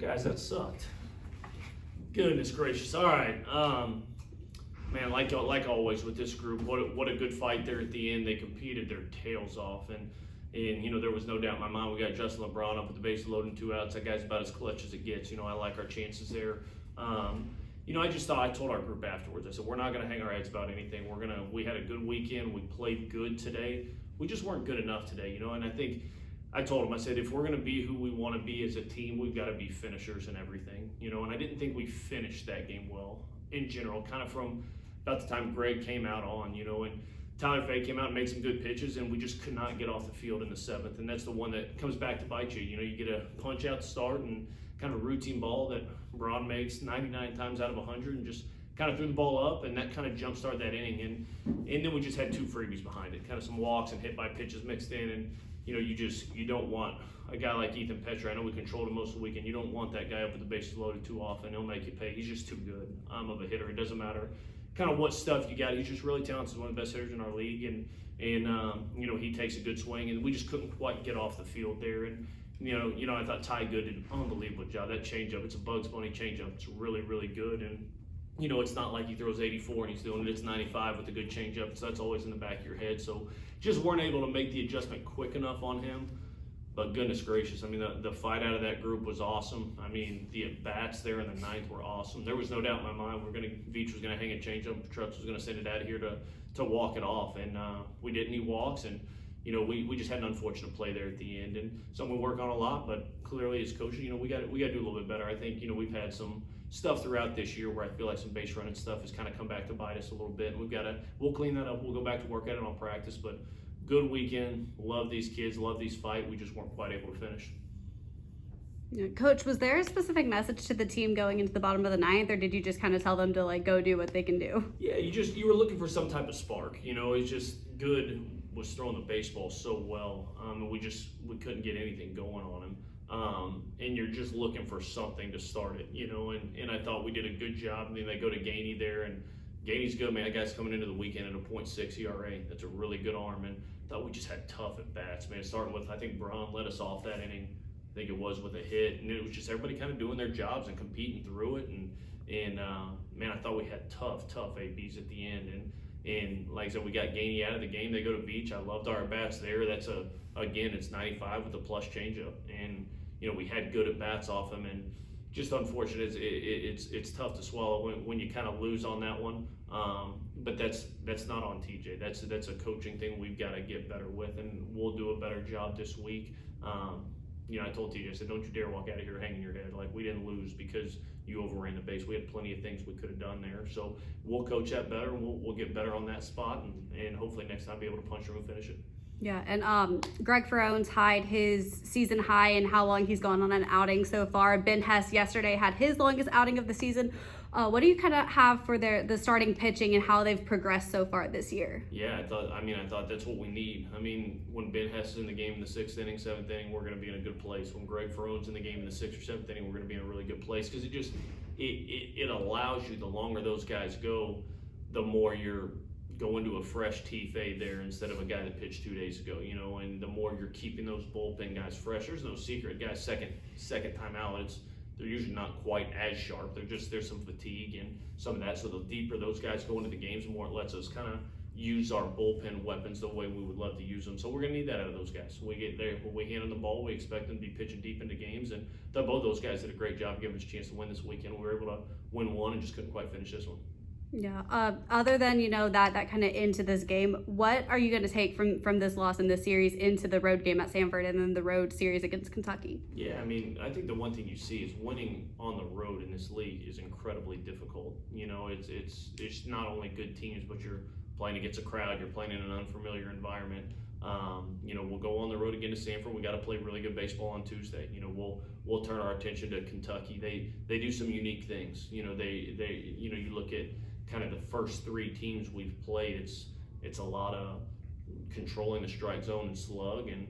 guys, that sucked. Goodness gracious. All right. Man, like always with this group, what a good fight there at the end. They competed their tails off, and there was no doubt in my mind. We got Justin LeBron up at the base loading 2 outs. That guy's about as clutch as it gets. I like our chances there. I told our group afterwards, I said, we're not going to hang our heads about anything. We had a good weekend. We played good today. We just weren't good enough today, and I think I told them, I said, if we're going to be who we want to be as a team, we've got to be finishers and everything, and I didn't think we finished that game well in general, kind of from about the time Greg came out on, and Tyler Fay came out and made some good pitches, and we just could not get off the field in the 7th, and that's the one that comes back to bite you. You get a punch out start and kind of a routine ball that Braun makes 99 times out of 100 and just kind of threw the ball up, and that kind of jump-started that inning, and then we just had 2 freebies behind it, kind of some walks and hit by pitches mixed in, and you don't want a guy like Ethan Petcher. I know we controlled him most of the weekend. You don't want that guy up with the bases loaded too often. He'll make you pay. He's just too good of a hitter. It doesn't matter kind of what stuff you got. He's just really talented. He's one of the best hitters in our league, and he takes a good swing, and we just couldn't quite get off the field there. And I thought Ty Good did an unbelievable job. That changeup, it's a Bugs Bunny changeup. It's really, really good, and it's not like he throws 84 and he's doing it. It's 95 with a good changeup, so that's always in the back of your head. So just weren't able to make the adjustment quick enough on him. But goodness gracious, the fight out of that group was awesome. The at-bats there in the 9th were awesome. There was no doubt in my mind Veach was going to hang a changeup. Trucks was going to send it out of here to walk it off, and we didn't. He walks, and we just had an unfortunate play there at the end, and something we work on a lot. But clearly, as coaches, we got to do a little bit better. I think we've had some stuff throughout this year where I feel like some base running stuff has kind of come back to bite us a little bit. And we'll clean that up. We'll go back to work at it on practice, but good weekend. Love these kids. Love these fights. We just weren't quite able to finish. Yeah. Coach, was there a specific message to the team going into the bottom of the 9th, or did you just kind of tell them to go do what they can do? Yeah, you were looking for some type of spark. It's just Good was throwing the baseball so well, and we couldn't get anything going on him. And you're just looking for something to start it, and I thought we did a good job. And then they go to Gainey there, and Gainey's good, man. That guy's coming into the weekend at a .6 ERA. That's a really good arm, and I thought we just had tough at bats, man. Starting with, I think Braun let us off that inning. I think it was with a hit, and it was just everybody kind of doing their jobs and competing through it. And man, I thought we had tough ABs at the end. And like I said, we got Gainey out of the game. They go to Veach. I loved our bats there. That's it's 95 with a plus changeup, and we had good at bats off him, and just unfortunate. It's tough to swallow when you kind of lose on that one. But that's not on TJ. That's a coaching thing we've got to get better with, and we'll do a better job this week. I told TJ, I said, don't you dare walk out of here hanging your head. Like, we didn't lose because you overran the base. We had plenty of things we could have done there. So we'll coach that better, and we'll get better on that spot, and hopefully next time be able to punch through and finish it. Yeah, and Greg Ferrone tied his season high in how long he's gone on an outing so far. Ben Hess yesterday had his longest outing of the season. What do you kind of have for the starting pitching and how they've progressed so far this year? Yeah, I thought that's what we need. When Ben Hess is in the game in the 6th inning, 7th inning, we're going to be in a good place. When Greg Ferrone's in the game in the 6th or 7th inning, we're going to be in a really good place, because it allows you, the longer those guys go, the more you're going to a fresh T-Fade there instead of a guy that pitched 2 days ago, and the more you're keeping those bullpen guys fresh. There's no secret. Guys second time out, they're usually not quite as sharp. There's some fatigue and some of that. So the deeper those guys go into the games, the more it lets us kind of use our bullpen weapons the way we would love to use them. So we're going to need that out of those guys. When we get there, when we hand them the ball, we expect them to be pitching deep into games. And both those guys did a great job giving us a chance to win this weekend. We were able to win one and just couldn't quite finish this one. Yeah. Other than that kind of into this game, what are you going to take from this loss in this series into the road game at Sanford and then the road series against Kentucky? Yeah, I think the one thing you see is winning on the road in this league is incredibly difficult. It's not only good teams, but you're playing against a crowd. You're playing in an unfamiliar environment. We'll go on the road again to Sanford. We got to play really good baseball on Tuesday. We'll turn our attention to Kentucky. They do some unique things. You look at kind of the first 3 teams we've played, it's a lot of controlling the strike zone and slug, and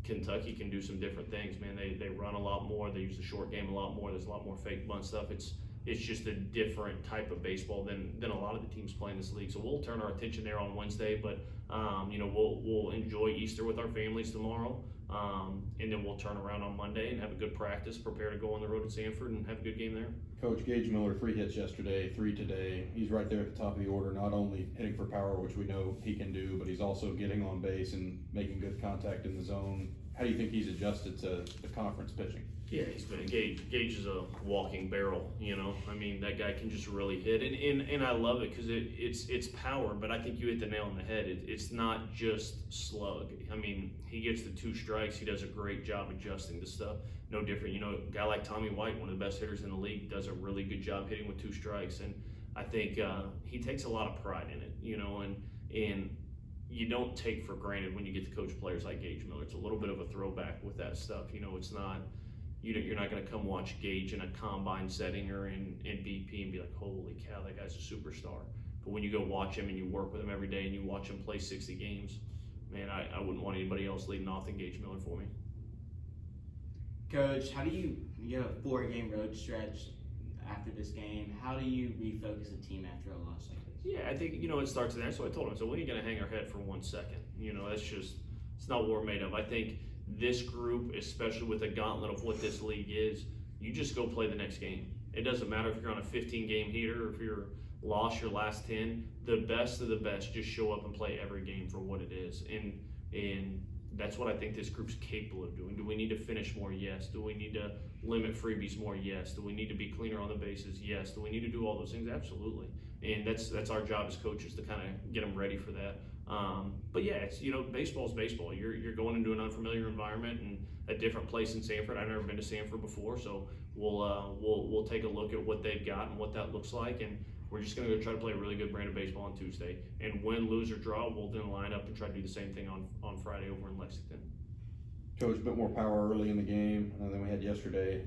Kentucky can do some different things, man. They run a lot more, they use the short game a lot more, there's a lot more fake bunt stuff. It's just a different type of baseball than a lot of the teams playing this league. So we'll turn our attention there on Wednesday, but we'll enjoy Easter with our families tomorrow. And then we'll turn around on Monday and have a good practice, prepare to go on the road at Sanford and have a good game there. Coach, Gage Miller, 3 hits yesterday, 3 today. He's right there at the top of the order, not only hitting for power, which we know he can do, but he's also getting on base and making good contact in the zone. How do you think he's adjusted to the conference pitching? Yeah, he's been Gage is a walking barrel, you know. I mean, that guy can just really hit, and I love it because it's power. But I think you hit the nail on the head. It's not just slug. I mean, he gets the 2 strikes. He does a great job adjusting to stuff. No different, you know. A guy like Tommy White, one of the best hitters in the league, does a really good job hitting with 2 strikes, and I think he takes a lot of pride in it, you know, and you don't take for granted when you get to coach players like Gage Miller. It's a little bit of a throwback with that stuff, you know. It's not. You're not going to come watch Gage in a combine setting or in BP and be like, holy cow, that guy's a superstar. But when you go watch him and you work with him every day and you watch him play 60 games, man, I wouldn't want anybody else leading off than Gage Miller for me. Coach, how do you have a 4-game road stretch after this game? How do you refocus a team after a loss like this? Yeah, I think, you know, it starts there. So I told him, so we ain't going to hang our head for 1 second. You know, it's not what we're made of. I think this group, especially with the gauntlet of what this league is, you just go play the next game. It doesn't matter if you're on a 15-game heater or if you're lost your last 10. The best of the best just show up and play every game for what it is. And that's what I think this group's capable of doing. Do we need to finish more? Yes. Do we need to limit freebies more? Yes. Do we need to be cleaner on the bases? Yes. Do we need to do all those things? Absolutely. And that's our job as coaches to kind of get them ready for that. But yeah, it's, you know, baseball's baseball. You're going into an unfamiliar environment and a different place in Sanford. I've never been to Sanford before, so we'll take a look at what they've got and what that looks like, and we're just going to go try to play a really good brand of baseball on Tuesday. And win, lose, or draw, we'll then line up and try to do the same thing on Friday over in Lexington. Coach, a bit more power early in the game than we had yesterday.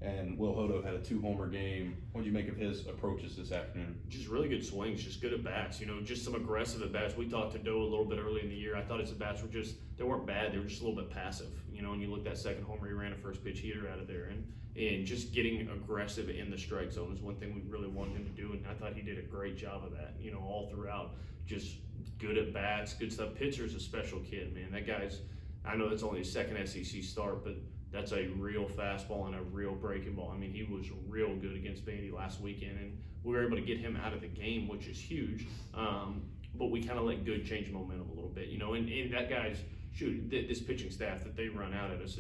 And Will Hodo had a 2-homer game. What did you make of his approaches this afternoon? Just really good swings, just good at bats. You know, just some aggressive at bats. We talked to Doe a little bit early in the year. I thought his at bats were they weren't bad. They were just a little bit passive. You know, and you look at that second homer, he ran a first pitch heater out of there, and just getting aggressive in the strike zone is one thing we really wanted him to do. And I thought he did a great job of that. You know, all throughout, just good at bats, good stuff. Pitcher's a special kid, man. That guy's. I know that's only his second SEC start, but that's a real fastball and a real breaking ball. I mean, he was real good against Vandy last weekend, and we were able to get him out of the game, which is huge. But we kind of let good change momentum a little bit, you know. And that guy's this pitching staff that they run out at us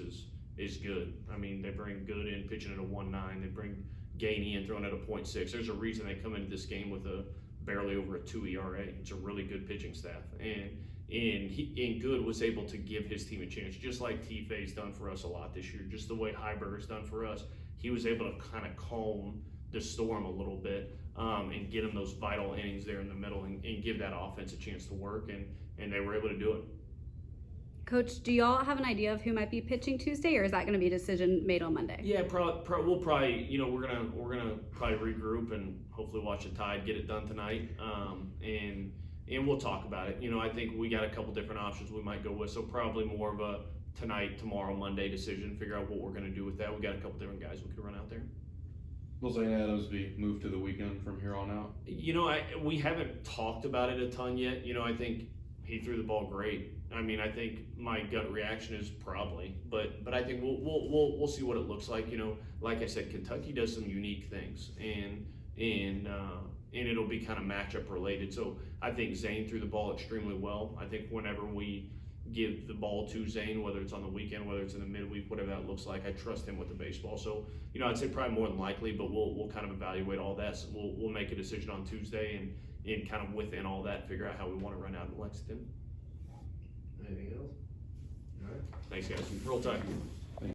is good. I mean, they bring good in pitching at a 1.9. They bring Gainey in throwing at a 0.6. There's a reason they come into this game with a barely over a 2 ERA. It's a really good pitching staff, and Good was able to give his team a chance, just like T-Fay's done for us a lot this year, just the way Heiberger's done for us. He was able to kind of calm the storm a little bit and get him those vital innings there in the middle and give that offense a chance to work, and they were able to do it. Coach, do y'all have an idea of who might be pitching Tuesday, or is that going to be a decision made on Monday? Yeah, we'll probably, you know, we're gonna probably regroup and hopefully watch the Tide get it done tonight, and we'll talk about it. You know, I think we got a couple different options we might go with, so probably more of a tonight, tomorrow, Monday decision. Figure out what we're gonna do with that. We got a couple different guys we could run out there. Will Zane Adams be moved to the weekend from here on out? You know, we haven't talked about it a ton yet. You know, I think he threw the ball great. I mean, I think my gut reaction is probably, but I think we'll see what it looks like. You know, like I said, Kentucky does some unique things, and it'll be kind of matchup related. So I think Zane threw the ball extremely well. I think whenever we give the ball to Zane, whether it's on the weekend, whether it's in the midweek, whatever that looks like, I trust him with the baseball. So, you know, I'd say probably more than likely, but we'll kind of evaluate all that. So we'll make a decision on Tuesday and kind of within all that, figure out how we want to run out in Lexington. Anything else? All right. Thanks, guys. Roll Tide.